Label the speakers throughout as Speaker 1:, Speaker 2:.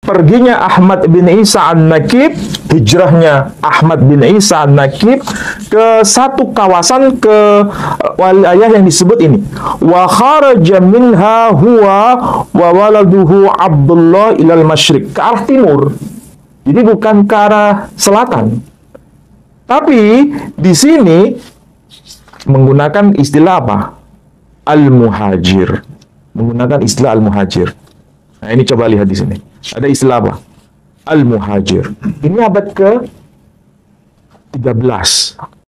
Speaker 1: perginya Ahmad bin Isa An-Nakib, hijrahnya Ahmad bin Isa An-Nakib ke satu kawasan, ke wilayah yang disebut ini. Wa kharaja minha huwa wa waladuhu Abdullah ilal masyriq, ke arah timur. Jadi bukan ke arah selatan. Tapi di sini menggunakan istilah apa? Al-muhajir. Menggunakan istilah al-muhajir. Nah, ini coba lihat di sini. Ada istilah apa? Al-muhajir. Ini abad ke-13.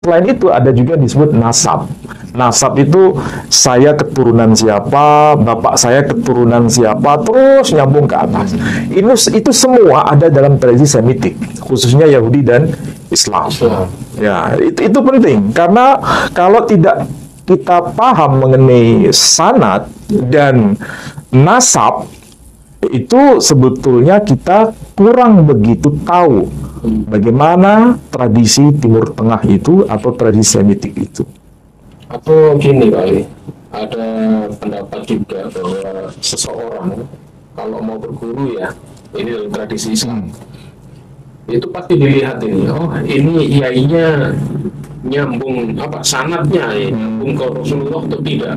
Speaker 1: Selain itu ada juga disebut nasab. Nasab itu saya keturunan siapa, bapak saya keturunan siapa, terus nyambung ke atas. Itu semua ada dalam tradisi Semitik, khususnya Yahudi dan Islam. Ya, itu penting karena kalau tidak kita paham mengenai sanad dan nasab, itu sebetulnya kita kurang begitu tahu bagaimana tradisi Timur Tengah itu atau tradisi Semitik itu.
Speaker 2: Atau gini kali, ada pendapat juga bahwa seseorang kalau mau berguru ya, ini dalam tradisi Islam, itu pasti dilihat ini, oh ini yainya nyambung apa sanadnya ya, nyambung ke Rasulullah atau tidak.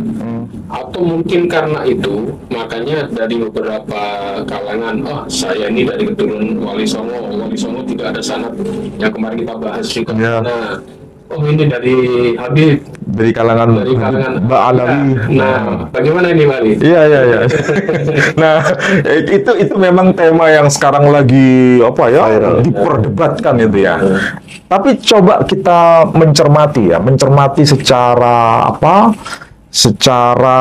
Speaker 2: Atau mungkin karena itu makanya dari beberapa kalangan, oh saya ini dari keturunan Wali Songo tidak ada sanad yang kemarin kita bahas juga.
Speaker 1: Ya.
Speaker 2: Nah, oh ini dari Habib,
Speaker 1: dari kalangan Ba'alawi.
Speaker 2: Nah, bagaimana ini Wali?
Speaker 1: Iya. Nah, itu memang tema yang sekarang lagi apa ya, diperdebatkan itu ya. Tapi coba kita mencermati secara apa? Secara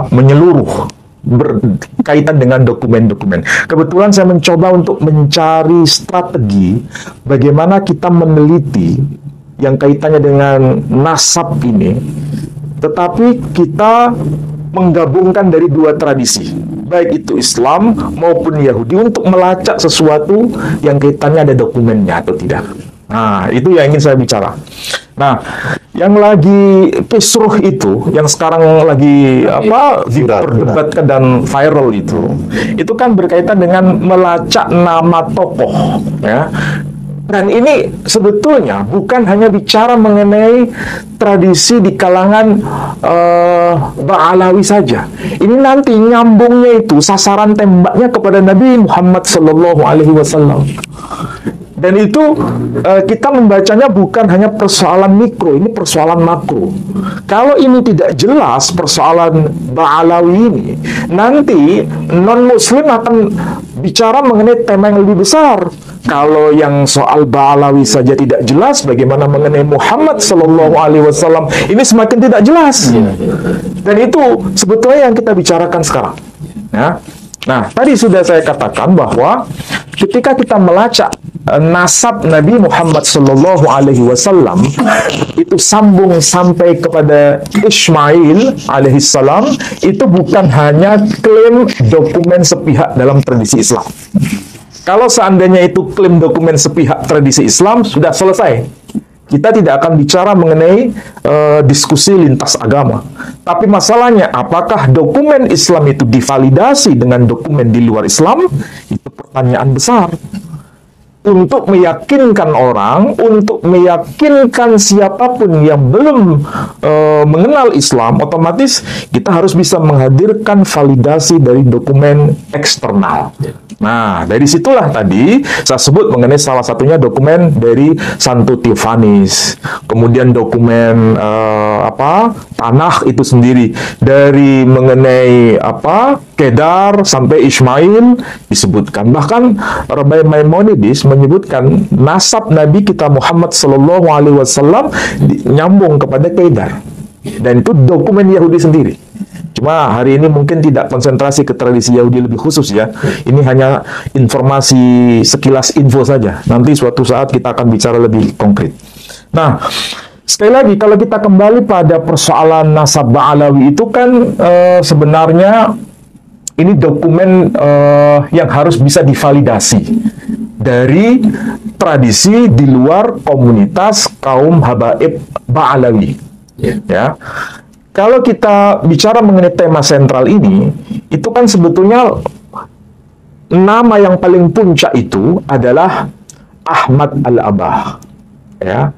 Speaker 1: menyeluruh berkaitan dengan dokumen-dokumen. Kebetulan saya mencoba untuk mencari strategi bagaimana kita meneliti yang kaitannya dengan nasab ini, tetapi kita menggabungkan dari dua tradisi, baik itu Islam maupun Yahudi, untuk melacak sesuatu yang kaitannya ada dokumennya atau tidak. Nah, itu yang ingin saya bicara. Nah, yang lagi kisruh itu, yang sekarang lagi diperdebatkan dan viral itu kan berkaitan dengan melacak nama tokoh, ya. Dan ini sebetulnya bukan hanya bicara mengenai tradisi di kalangan Ba'alawi saja. Ini nanti nyambungnya itu, sasaran tembaknya kepada Nabi Muhammad SAW. Dan itu kita membacanya bukan hanya persoalan mikro, ini persoalan makro. Kalau ini tidak jelas persoalan Ba'alawi ini, nanti non-muslim akan bicara mengenai tema yang lebih besar. Kalau yang soal Ba'alawi saja tidak jelas, bagaimana mengenai Muhammad SAW? Ini semakin tidak jelas. Dan itu sebetulnya yang kita bicarakan sekarang. Ya. Nah, tadi sudah saya katakan bahwa ketika kita melacak nasab Nabi Muhammad SAW, itu sambung sampai kepada Ismail alaihissalam, itu bukan hanya klaim dokumen sepihak dalam tradisi Islam. Kalau seandainya itu klaim dokumen sepihak tradisi Islam, sudah selesai. Kita tidak akan bicara mengenai diskusi lintas agama. Tapi masalahnya, apakah dokumen Islam itu divalidasi dengan dokumen di luar Islam? Itu pertanyaan besar. Untuk meyakinkan orang, untuk meyakinkan siapapun yang belum mengenal Islam, otomatis kita harus bisa menghadirkan validasi dari dokumen eksternal. Nah, dari situlah tadi saya sebut mengenai salah satunya dokumen dari Santo Theophanes, kemudian dokumen tanah itu sendiri, dari mengenai Kedar sampai Ismail disebutkan. Bahkan Rabbi Maimonides menyebutkan nasab Nabi kita Muhammad SAW nyambung kepada Kedar, dan itu dokumen Yahudi sendiri. Cuma hari ini mungkin tidak konsentrasi ke tradisi Yahudi lebih khusus ya. Ini hanya informasi, sekilas info saja. Nanti suatu saat kita akan bicara lebih konkret. Nah, sekali lagi kalau kita kembali pada persoalan nasab Ba'alawi itu kan sebenarnya ini dokumen yang harus bisa divalidasi dari tradisi di luar komunitas kaum habaib Ba'alawi. Ya. Kalau kita bicara mengenai tema sentral ini, itu kan sebetulnya nama yang paling puncak itu adalah Ahmad Al-Abah, ya,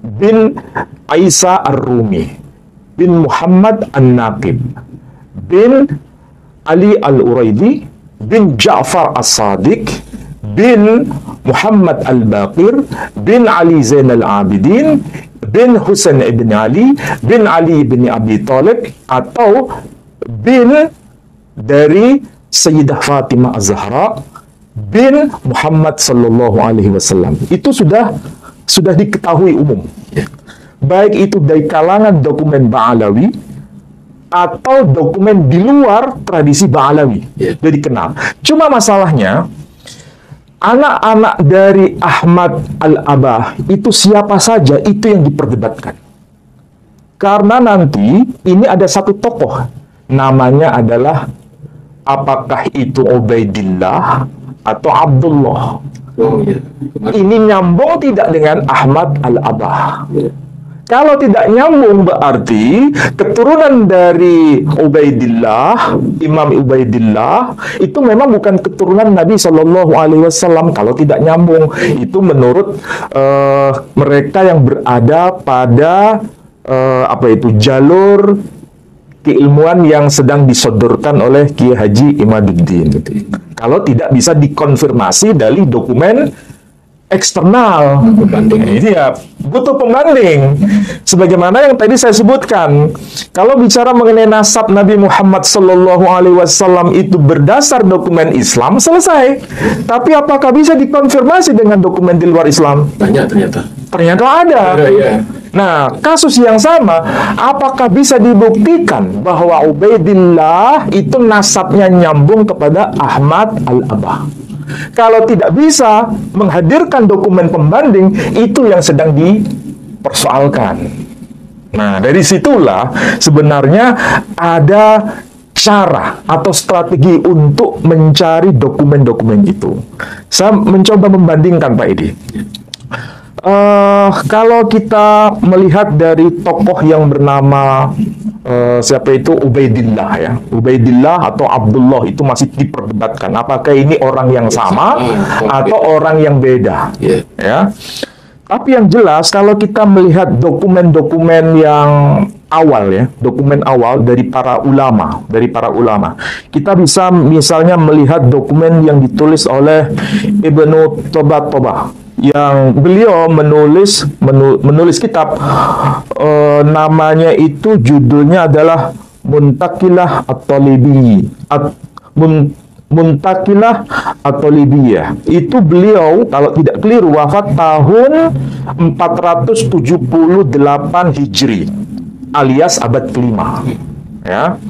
Speaker 1: bin Isa Ar-Rumi, bin Muhammad An-Naqib, bin Ali Al-Uraidi, bin Ja'far As-Sadiq, bin Muhammad Al-Baqir, bin Ali Zainal Abidin, bin Husain ibn Ali, bin Ali bin Abi Thalib, atau bin dari Sayyidah Fatimah Az-Zahra bin Muhammad sallallahu alaihi wasallam. Itu sudah diketahui umum. Baik itu dari kalangan dokumen Ba'alawi atau dokumen di luar tradisi Ba'alawi. Sudah dikenal. Cuma masalahnya, anak-anak dari Ahmad Al-Abah itu siapa saja, itu yang diperdebatkan. Karena nanti ini ada satu tokoh, namanya adalah apakah itu Ubaidillah atau Abdullah. Ini nyambung tidak dengan Ahmad Al-Abah? Kalau tidak nyambung, berarti keturunan dari Ubaidillah, Imam Ubaidillah, itu memang bukan keturunan Nabi Shallallahu Alaihi Wasallam. Kalau tidak nyambung, itu menurut mereka yang berada pada jalur keilmuan yang sedang disodorkan oleh Kiai Haji Imaduddin. Kalau tidak bisa dikonfirmasi dari dokumen eksternal, ini ya butuh pembanding. Sebagaimana yang tadi saya sebutkan, kalau bicara mengenai nasab Nabi Muhammad Sallallahu Alaihi Wasallam itu berdasar dokumen Islam, selesai. Tapi apakah bisa dikonfirmasi dengan dokumen di luar Islam?
Speaker 2: Banyak ternyata
Speaker 1: ada.
Speaker 2: Ya.
Speaker 1: Nah, kasus yang sama, apakah bisa dibuktikan bahwa Ubaidillah itu nasabnya nyambung kepada Ahmad Al-Abah? Kalau tidak bisa menghadirkan dokumen pembanding, itu yang sedang dipersoalkan. Nah, dari situlah sebenarnya ada cara atau strategi untuk mencari dokumen-dokumen itu. Saya mencoba membandingkan, Pak Edi. Kalau kita melihat dari tokoh yang bernama siapa itu Ubaidillah, ya, Ubaidillah atau Abdullah, itu masih diperdebatkan apakah ini orang yang sama atau orang yang beda, ya. Tapi yang jelas kalau kita melihat dokumen-dokumen yang awal, ya, dokumen awal dari para ulama, kita bisa misalnya melihat dokumen yang ditulis oleh Ibnu Tobatobah, yang beliau menulis kitab, namanya itu judulnya adalah Muntakilah At-Talibiyah. Itu beliau kalau tidak keliru wafat tahun 478 Hijri alias abad kelima, ya.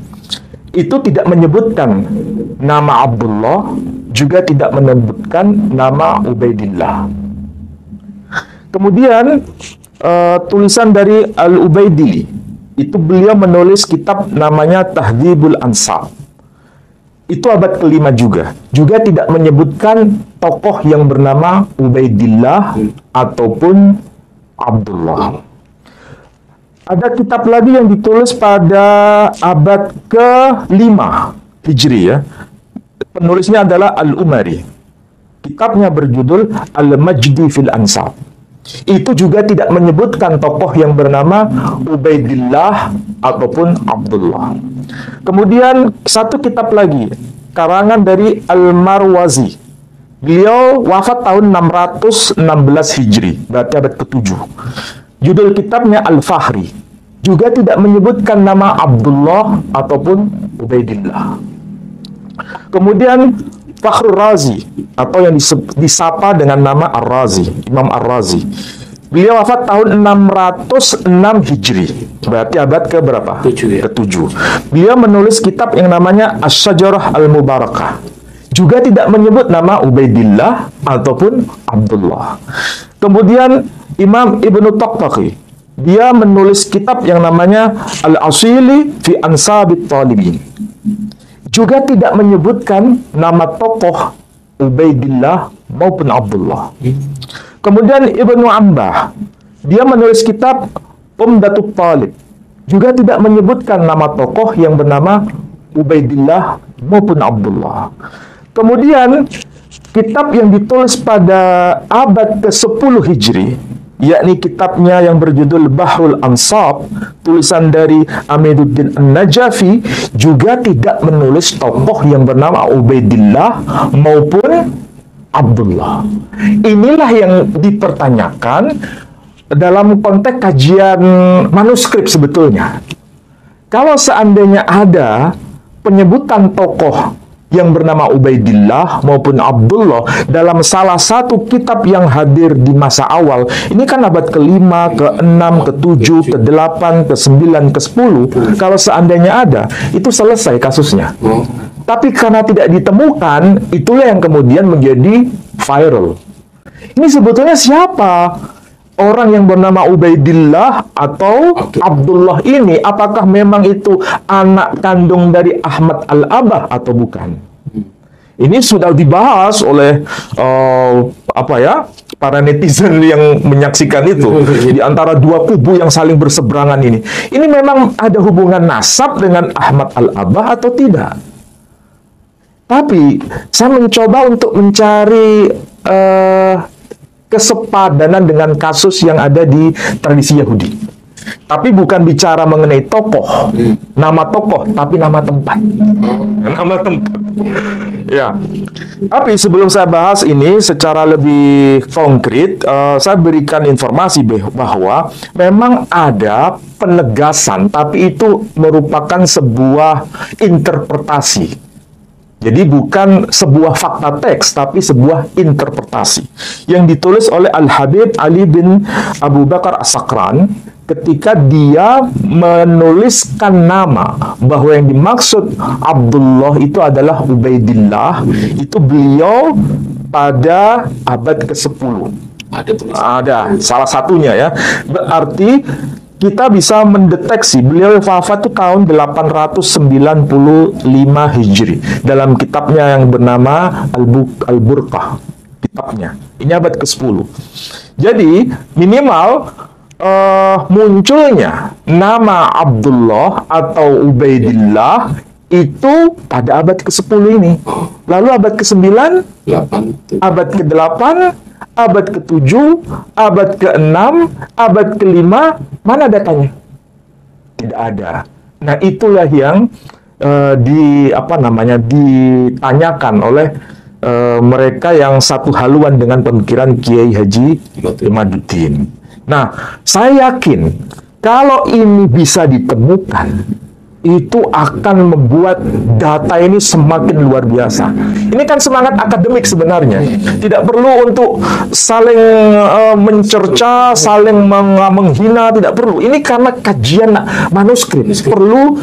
Speaker 1: Itu tidak menyebutkan nama Abdullah, juga tidak menyebutkan nama Ubaidillah. Kemudian tulisan dari Al-Ubaidi, itu beliau menulis kitab namanya Tahdzibul Ansab. Itu abad kelima juga tidak menyebutkan tokoh yang bernama Ubaidillah ataupun Abdullah. Ada kitab lagi yang ditulis pada abad ke-5 Hijri, ya. Penulisnya adalah Al-Umari. Kitabnya berjudul Al-Majdi fil Ansab. Itu juga tidak menyebutkan tokoh yang bernama Ubaidillah ataupun Abdullah. Kemudian satu kitab lagi, karangan dari Al-Marwazi. Beliau wafat tahun 616 Hijri, berarti abad ke-7. Judul kitabnya Al-Fahri. Juga tidak menyebutkan nama Abdullah ataupun Ubaidillah. Kemudian Fakhrur Razi, atau yang disapa dengan nama Ar-Razi, Imam Ar-Razi. Beliau wafat tahun 606 Hijri, berarti abad ke berapa? Ke-7. Beliau menulis kitab yang namanya Asy-Syajarah Al-Mubarakah. Juga tidak menyebut nama Ubaidillah ataupun Abdullah. Kemudian Imam Ibnu Taqtaqi, dia menulis kitab yang namanya Al-Asili fi Ansabit Talibin. Juga tidak menyebutkan nama tokoh Ubaidillah maupun Abdullah. Kemudian Ibnu Ambah, dia menulis kitab Umdatut Talib. Juga tidak menyebutkan nama tokoh yang bernama Ubaidillah maupun Abdullah. Kemudian kitab yang ditulis pada abad ke-10 Hijri, yakni kitabnya yang berjudul Bahrul Ansab, tulisan dari Amiduddin An-Najafi, juga tidak menulis tokoh yang bernama Ubaidillah maupun Abdullah. Inilah yang dipertanyakan dalam konteks kajian manuskrip sebetulnya. Kalau seandainya ada penyebutan tokoh yang bernama Ubaidillah maupun Abdullah dalam salah satu kitab yang hadir di masa awal, ini kan abad ke-5, ke-6, ke-7, ke-8, ke-9, ke-10, kalau seandainya ada, itu selesai kasusnya. Tapi karena tidak ditemukan, itulah yang kemudian menjadi viral. Ini sebetulnya siapa orang yang bernama Ubaidillah atau Abdullah ini? Apakah memang itu anak kandung dari Ahmad Al-Abah atau bukan? Ini sudah dibahas oleh para netizen yang menyaksikan itu di antara dua kubu yang saling berseberangan ini. Ini memang ada hubungan nasab dengan Ahmad Al-Abah atau tidak? Tapi saya mencoba untuk mencari kesepadanan dengan kasus yang ada di tradisi Yahudi. Tapi bukan bicara mengenai tokoh, nama tokoh, tapi nama tempat. Nama tempat. Ya. Tapi sebelum saya bahas ini secara lebih konkret, saya berikan informasi bahwa memang ada penegasan, tapi itu merupakan sebuah interpretasi. Jadi bukan sebuah fakta teks, tapi sebuah interpretasi yang ditulis oleh Al-Habib Ali bin Abu Bakar As-Sakran ketika dia menuliskan nama bahwa yang dimaksud Abdullah itu adalah Ubaidillah. Itu beliau pada abad ke-10. Ada salah satunya ya. Berarti kita bisa mendeteksi beliau wafat itu tahun 895 Hijri dalam kitabnya yang bernama Al-Burqah, kitabnya. Ini abad ke-10. Jadi minimal munculnya nama Abdullah atau Ubaidillah itu pada abad ke-10 ini. Lalu abad ke-9, abad ke-8, abad ke-7, abad ke-6, abad ke-5, mana datanya? Tidak ada. Nah, itulah yang ditanyakan oleh mereka yang satu haluan dengan pemikiran Kiai Haji Imaduddin. Nah, saya yakin kalau ini bisa ditemukan, itu akan membuat data ini semakin luar biasa. Ini kan semangat akademik sebenarnya. Tidak perlu untuk saling mencerca, saling menghina, tidak perlu. Ini karena kajian manuskrip. Perlu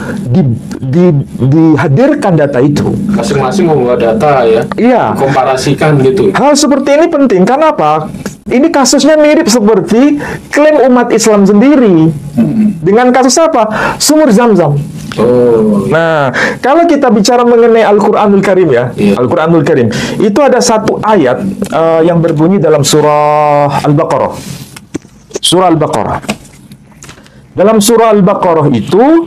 Speaker 1: dihadirkan data itu.
Speaker 2: Masing-masing membawa data ya.
Speaker 1: Iya.
Speaker 2: Komparasikan gitu.
Speaker 1: Hal seperti ini penting. Karena apa? Ini kasusnya mirip seperti klaim umat Islam sendiri. Dengan kasus apa? Sumur Zam-Zam. Nah, kalau kita bicara mengenai Al-Quranul Karim ya, Al-Quranul Karim, itu ada satu ayat yang berbunyi dalam surah Al-Baqarah. Surah Al-Baqarah. Dalam surah Al-Baqarah itu,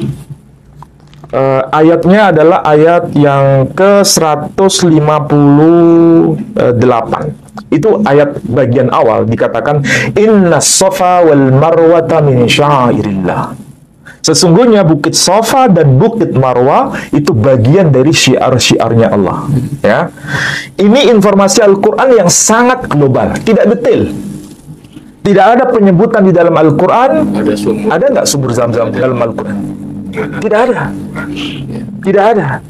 Speaker 1: ayatnya adalah ayat yang ke-158. Itu ayat bagian awal dikatakan, Inna Safa wal Marwata min sya'airillah. Sesungguhnya Bukit Safa dan Bukit Marwah itu bagian dari syiar-syiarnya Allah. Ya, ini informasi Al-Quran yang sangat global, tidak detail. Tidak ada penyebutan di dalam Al-Quran. Ada nggak sumur Zam-Zam di dalam Al-Quran? Tidak ada. Tidak ada.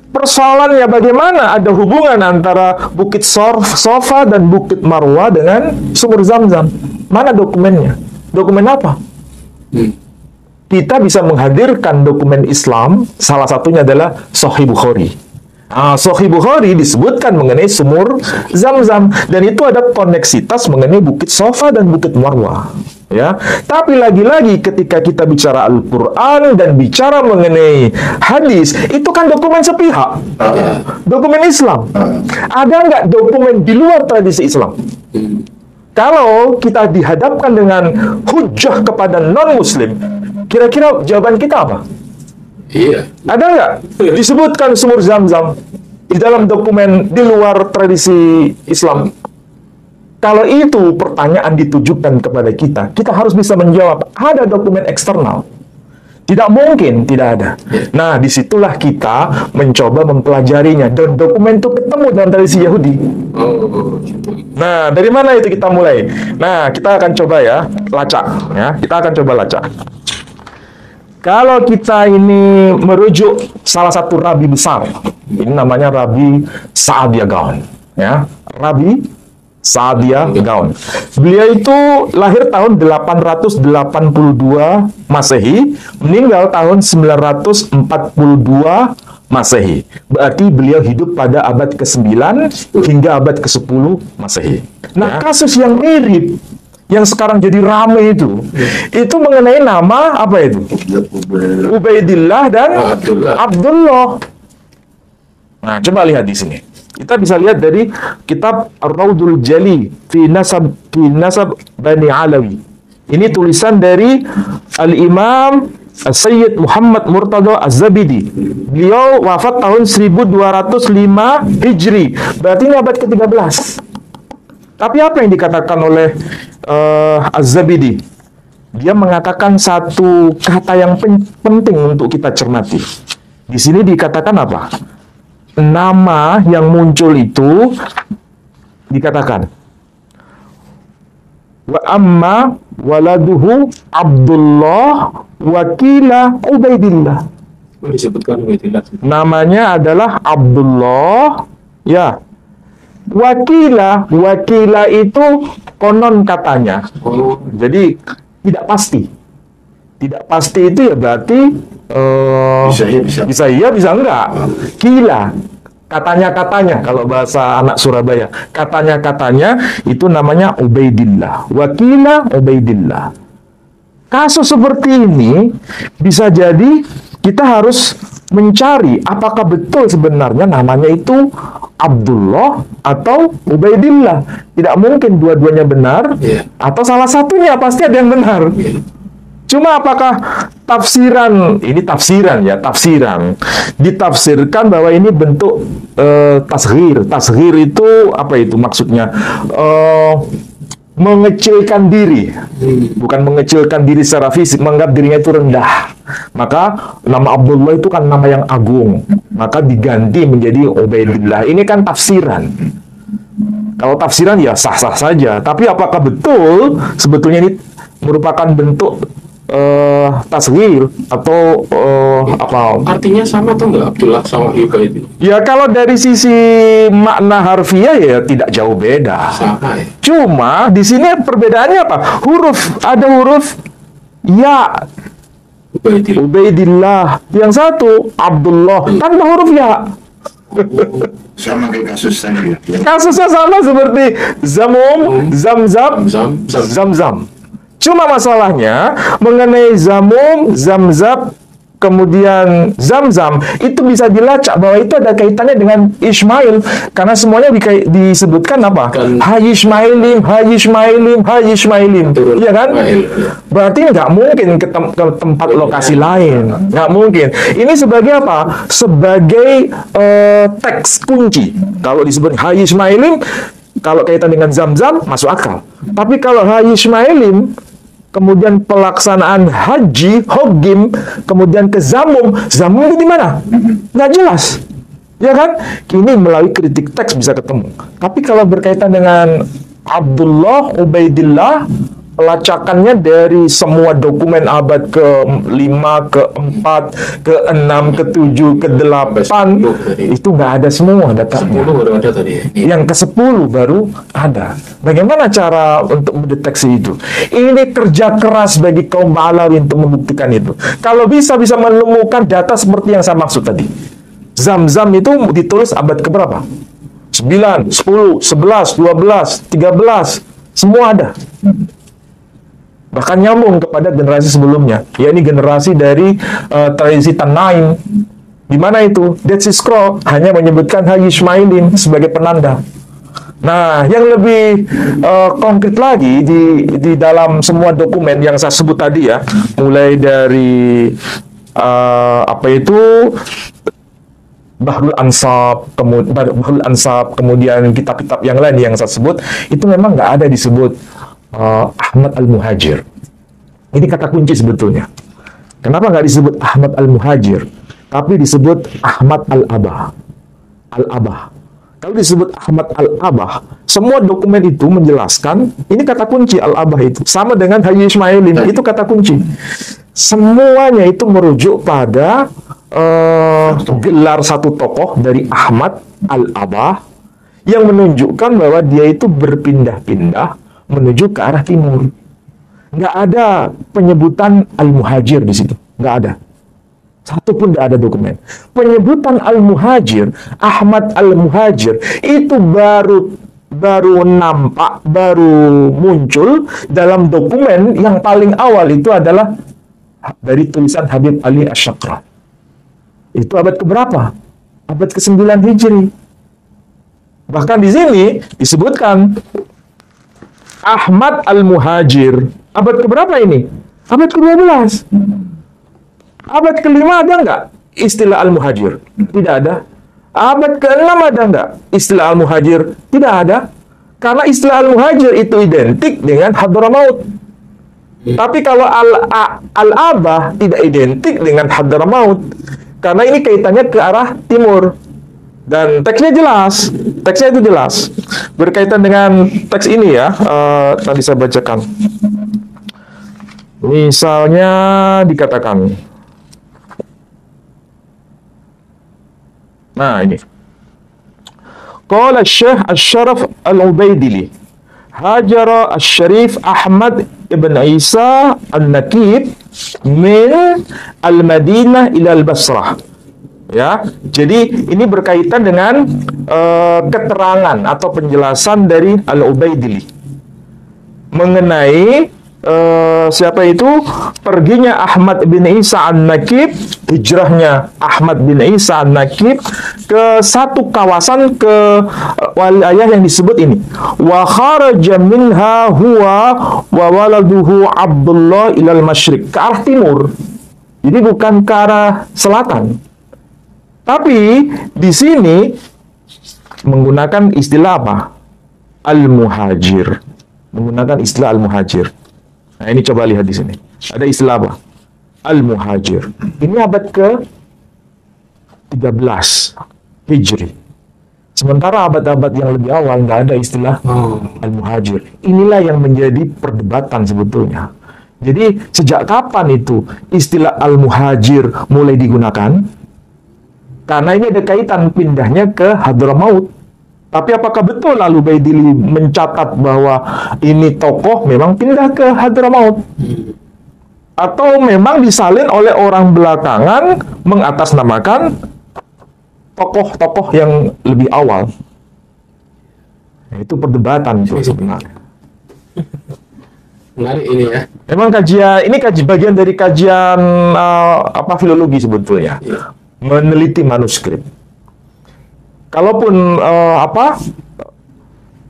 Speaker 1: Persoalannya bagaimana ada hubungan antara Bukit Safa dan Bukit Marwah dengan sumur Zam-Zam? Mana dokumennya? Dokumen apa? Kita bisa menghadirkan dokumen Islam, salah satunya adalah Sahih Bukhari. Sahih Bukhari disebutkan mengenai sumur Zam-Zam, dan itu ada koneksitas mengenai Bukit Safa dan Bukit Marwah. Ya, tapi lagi-lagi ketika kita bicara Al-Quran dan bicara mengenai hadis, itu kan dokumen sepihak, dokumen Islam. Ada nggak dokumen di luar tradisi Islam? Kalau kita dihadapkan dengan hujah kepada non-Muslim, kira-kira jawaban kita apa?
Speaker 2: Iya.
Speaker 1: Ada nggak disebutkan sumur Zam-Zam? di dalam dokumen di luar tradisi Islam? Kalau itu pertanyaan ditujukan kepada kita, kita harus bisa menjawab, ada dokumen eksternal. Tidak mungkin tidak ada. Nah, disitulah kita mencoba mempelajarinya. Dan dokumen itu ketemu dalam tradisi Yahudi. Nah, dari mana itu kita mulai? Nah, kita akan coba ya, lacak. Ya, kita akan coba lacak. Kalau kita ini merujuk salah satu rabi besar, ini namanya Rabi Sa'adia Gaon. Ya, Rabi Sa'adia Gaon. Beliau itu lahir tahun 882 Masehi, meninggal tahun 942 Masehi. Berarti beliau hidup pada abad ke-9 hingga abad ke-10 Masehi. Nah, kasus yang mirip yang sekarang jadi ramai itu mengenai nama apa itu? Ubaidillah dan Abdullah. Nah, coba lihat di sini. Kita bisa lihat dari kitab Ar-Raudul Jali fi Nasab Bani Alawi. Ini tulisan dari Al-Imam Sayyid Muhammad Murtada Az-Zabidi. Beliau wafat tahun 1205 Hijri. Berarti ini abad ke-13. Tapi apa yang dikatakan oleh Az-Zabidi? Dia mengatakan satu kata yang penting untuk kita cermati. Di sini dikatakan apa? Nama yang muncul itu dikatakan wa amma waladuhu Abdullah wakila Ubaidillah.
Speaker 2: Disebutkan Ubaidillah.
Speaker 1: Namanya adalah Abdullah, ya. Wakila itu konon katanya. Jadi tidak pasti. Tidak pasti itu ya berarti bisa iya, bisa enggak. Kila, katanya kalau bahasa anak Surabaya, katanya itu namanya Ubaidillah. Wakila Ubaidillah. Kasus seperti ini bisa jadi kita harus mencari apakah betul sebenarnya namanya itu Abdullah atau Ubaidillah. Tidak mungkin dua-duanya benar, atau salah satunya pasti ada yang benar. Cuma apakah tafsiran, ini tafsiran ya, ditafsirkan bahwa ini bentuk tasghir. Tasghir itu apa itu maksudnya? Mengecilkan diri. Bukan mengecilkan diri secara fisik, menganggap dirinya itu rendah. Maka nama Abdullah itu kan nama yang agung. Maka diganti menjadi Ubaidillah. Ini kan tafsiran. Kalau tafsiran ya sah-sah saja. Tapi apakah betul sebetulnya ini merupakan bentuk tasghir atau apa?
Speaker 2: Artinya sama tuh nggak Abdullah sama Ubaidillah? Ya
Speaker 1: kalau dari sisi makna harfiah ya tidak jauh beda.
Speaker 2: Sama ya.
Speaker 1: Cuma di sini perbedaannya apa? Huruf, ada huruf ya. Ubaidillah. Yang satu Abdullah tanpa huruf ya.
Speaker 3: Sama kayak kasus tadi ya.
Speaker 1: Kasusnya sama seperti zamum, zamzam. Cuma masalahnya mengenai zamum, zamzab, kemudian zamzam itu bisa dilacak bahwa itu ada kaitannya dengan Ismail karena semuanya disebutkan apa? Hai Ismailim. Iya kan? Berarti nggak mungkin ke tempat lokasi lain, nggak mungkin. Ini sebagai apa? Sebagai teks kunci. Kalau disebut Hai Ismailim, kalau kaitan dengan zamzam masuk akal. Tapi kalau Hai Ismailim kemudian pelaksanaan haji, hogim, kemudian ke zamum itu di mana? Nggak jelas, ya kan? Ini melalui kritik teks bisa ketemu. Tapi kalau berkaitan dengan Abdullah, Ubaidillah, pelacakannya dari semua dokumen abad ke-5, ke-4, ke-6, ke-7, ke-8 itu nggak ada semua datanya. Yang ke-10 baru ada. Bagaimana cara untuk mendeteksi itu? Ini kerja keras bagi kaum Alawi untuk membuktikan itu. Kalau bisa menemukan data seperti yang saya maksud tadi. Zamzam itu ditulis abad keberapa? 9, 10, 11, 12, 13, semua ada. Bahkan nyambung kepada generasi sebelumnya, yakni generasi dari tradisi Tanaim. Di mana itu? Dead Sea Scroll hanya menyebutkan Hai Ismailin sebagai penanda. Nah, yang lebih konkret lagi di dalam semua dokumen yang saya sebut tadi ya, mulai dari Bahrul Ansab, kemudian kitab-kitab yang lain yang saya sebut, itu memang nggak ada disebut Ahmad Al-Muhajir. Ini kata kunci sebetulnya. Kenapa nggak disebut Ahmad Al-Muhajir, tapi disebut Ahmad Al-Abah? Al-Abah. Kalau disebut Ahmad Al-Abah, semua dokumen itu menjelaskan, ini kata kunci Al-Abah itu. Sama dengan Haji Ismailin, itu kata kunci. Semuanya itu merujuk pada gelar satu tokoh dari Ahmad Al-Abah yang menunjukkan bahwa dia itu berpindah-pindah menuju ke arah timur. Nggak ada penyebutan Al-Muhajir di situ. Nggak ada. Satu pun nggak ada dokumen. Penyebutan Al-Muhajir, Ahmad Al-Muhajir, itu baru nampak, baru muncul dalam dokumen yang paling awal itu adalah dari tulisan Habib Ali Asy-Syaqra. Itu abad keberapa? Abad ke-9 Hijri. Bahkan di sini disebutkan Ahmad Al-Muhajir. Abad keberapa ini? Abad ke-12. Abad ke-5 ada nggak istilah Al-Muhajir? Tidak ada. Abad ke-6 ada nggak istilah Al-Muhajir? Tidak ada. Karena istilah Al-Muhajir itu identik dengan Hadramaut. Tapi kalau Al-Abah tidak identik dengan Hadramaut. Karena ini kaitannya ke arah timur. Dan teksnya jelas. Teksnya itu jelas. Berkaitan dengan teks ini ya. Tadi saya bacakan. Misalnya dikatakan. Nah ini. Qala Syekh Asy-Syaraf Al-Ubaidili. Hajara Asy-Syarif Ahmad ibn Isa An-Nakib min Al-Madinah ila Al-Basrah. Ya, jadi ini berkaitan dengan keterangan atau penjelasan dari Al-Ubaidili mengenai siapa itu perginya Ahmad bin Isa An-Nakib, hijrahnya Ahmad bin Isa An-Nakib ke satu kawasan, ke wilayah yang disebut ini, wa kharaja minha huwa wa waladuhu Abdullah ilal masyriq, ke arah timur. Jadi bukan ke arah selatan. Tapi di sini menggunakan istilah apa? Al-Muhajir. Menggunakan istilah Al-Muhajir. Nah, ini coba lihat di sini. Ada istilah apa? Al-Muhajir. Ini abad ke-13 Hijri. Sementara abad-abad yang lebih awal nggak ada istilah Al-Muhajir. Inilah yang menjadi perdebatan sebetulnya. Jadi sejak kapan itu istilah Al-Muhajir mulai digunakan? Karena ini ada kaitan pindahnya ke Hadramaut. Tapi apakah betul Al-Ubaidili mencatat bahwa ini tokoh memang pindah ke Hadramaut? Atau memang disalin oleh orang belakangan mengatasnamakan tokoh-tokoh yang lebih awal? Nah, itu perdebatan itu sebenarnya.
Speaker 2: Menarik ini ya.
Speaker 1: Memang bagian dari kajian filologi sebetulnya.
Speaker 2: Ya.
Speaker 1: Meneliti manuskrip. Kalaupun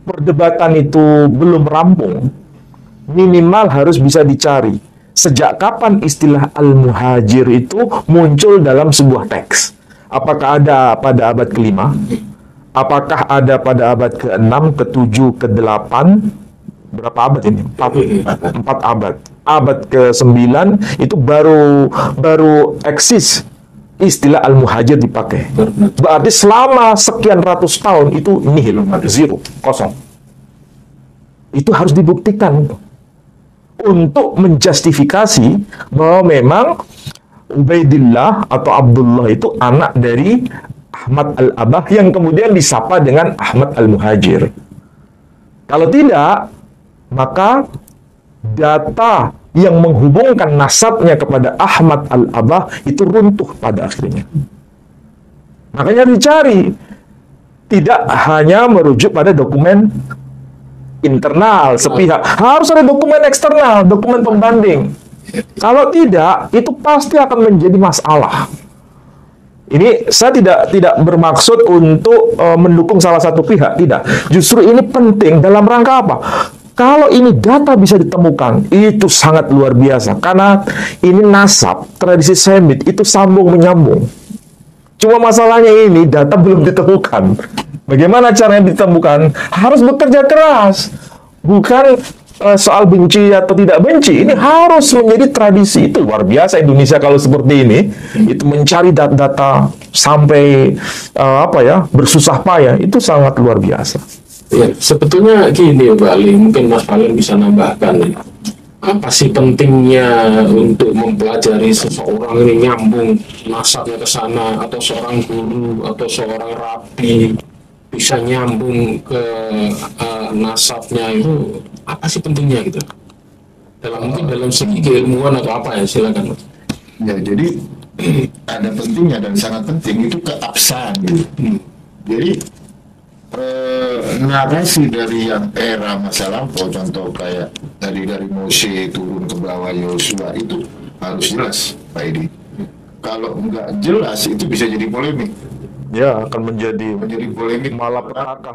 Speaker 1: perdebatan itu belum rampung, minimal harus bisa dicari sejak kapan istilah Al-Muhajir itu muncul dalam sebuah teks. Apakah ada pada abad ke-5? Apakah ada pada abad ke-6, ke-7, ke-8? Berapa abad ini? 4 abad. Abad ke-9 itu baru eksis istilah Al-Muhajir dipakai. Berarti selama sekian ratus tahun itu nihil, zero, kosong. Itu harus dibuktikan untuk menjustifikasi bahwa memang Ubaidillah atau Abdullah itu anak dari Ahmad Al-Abah yang kemudian disapa dengan Ahmad Al-Muhajir. Kalau tidak, maka data yang menghubungkan nasabnya kepada Ahmad Al-Abah itu runtuh pada akhirnya. Makanya dicari. Tidak hanya merujuk pada dokumen internal sepihak. Harus ada dokumen eksternal, dokumen pembanding. Kalau tidak, itu pasti akan menjadi masalah. Ini saya tidak bermaksud untuk mendukung salah satu pihak, tidak. Justru ini penting dalam rangka apa? Kalau ini data bisa ditemukan, itu sangat luar biasa. Karena ini nasab, tradisi Semit, itu sambung-menyambung. Cuma masalahnya ini data belum ditemukan. Bagaimana caranya ditemukan? Harus bekerja keras. Bukan soal benci atau tidak benci. Ini harus menjadi tradisi. Itu luar biasa Indonesia kalau seperti ini. Itu mencari data sampai bersusah payah. Itu sangat luar biasa.
Speaker 2: Ya, sebetulnya gini Pak Ali, mungkin Mas Valen bisa nambahkan nih. Apa sih pentingnya untuk mempelajari seseorang ini nyambung nasabnya ke sana, atau seorang guru atau seorang rabi bisa nyambung ke nasabnya itu, apa sih pentingnya gitu? Mungkin dalam segi keilmuan atau apa ya, silakan.
Speaker 3: Ya, jadi ada pentingnya dan sangat penting itu keabsahan gitu. Jadi narasi dari yang era masa lampau, contoh kayak dari Mose turun ke bawah Yosua, itu harus jelas Pak Edi. Kalau nggak jelas itu bisa jadi polemik.
Speaker 1: Ya, akan menjadi
Speaker 3: Polemik
Speaker 1: malapetaka.